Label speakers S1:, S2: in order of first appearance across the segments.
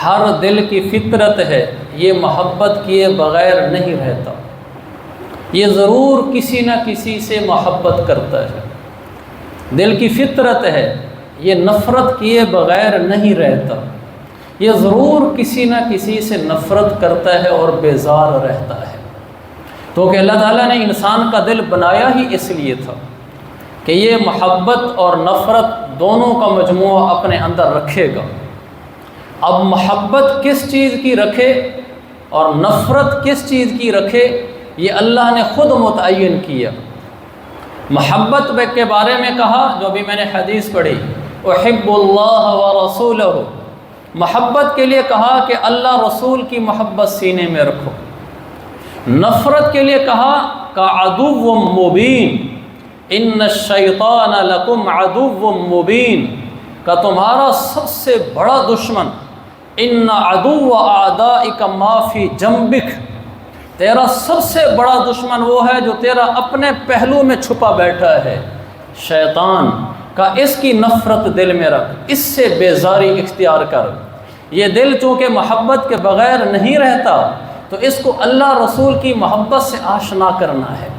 S1: ہر دل کی فطرت ہے، یہ محبت کیے بغیر نہیں رہتا، یہ ضرور کسی نہ کسی سے محبت کرتا ہے۔ دل کی فطرت ہے، یہ نفرت کیے بغیر نہیں رہتا، یہ ضرور کسی نہ کسی سے نفرت کرتا ہے اور بیزار رہتا ہے۔ تو کہ اللہ تعالیٰ نے انسان کا دل بنایا ہی اس لیے تھا کہ یہ محبت اور نفرت دونوں کا مجموعہ اپنے اندر رکھے گا۔ اب محبت کس چیز کی رکھے اور نفرت کس چیز کی رکھے، یہ اللہ نے خود متعین کیا۔ محبت کے بارے میں کہا، جو بھی میں نے حدیث پڑھی، احب اللہ ورسولہ، محبت کے لیے کہا کہ اللہ رسول کی محبت سینے میں رکھو۔ نفرت کے لیے کہا کہ عدو مبین، ان الشیطان لکم عدو مبین، کہ تمہارا سب سے بڑا دشمن، ان عدو اعدائک ما فی جنبک، تیرا سب سے بڑا دشمن وہ ہے جو تیرا اپنے پہلو میں چھپا بیٹھا ہے، شیطان کا۔ اس کی نفرت دل میں رکھ، اس سے بیزاری اختیار کر۔ یہ دل چونکہ محبت کے بغیر نہیں رہتا، تو اس کو اللہ رسول کی محبت سے آشنا کرنا ہے۔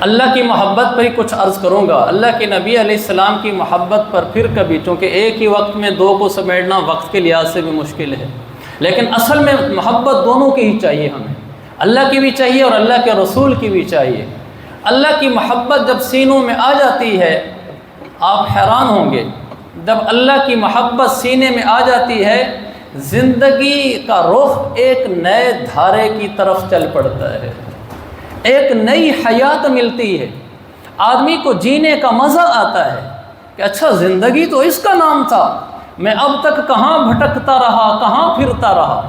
S1: اللہ کی محبت پر ہی کچھ عرض کروں گا، اللہ کے نبی علیہ السلام کی محبت پر پھر کبھی، چونکہ ایک ہی وقت میں دو کو سمیٹنا وقت کے لحاظ سے بھی مشکل ہے، لیکن اصل میں محبت دونوں کی ہی چاہیے ہمیں، اللہ کی بھی چاہیے اور اللہ کے رسول کی بھی چاہیے۔ اللہ کی محبت جب سینوں میں آ جاتی ہے، آپ حیران ہوں گے، جب اللہ کی محبت سینے میں آ جاتی ہے، زندگی کا رخ ایک نئے دھارے کی طرف چل پڑتا ہے، ایک نئی حیات ملتی ہے، آدمی کو جینے کا مزہ آتا ہے کہ اچھا زندگی تو اس کا نام تھا، میں اب تک کہاں بھٹکتا رہا، کہاں پھرتا رہا۔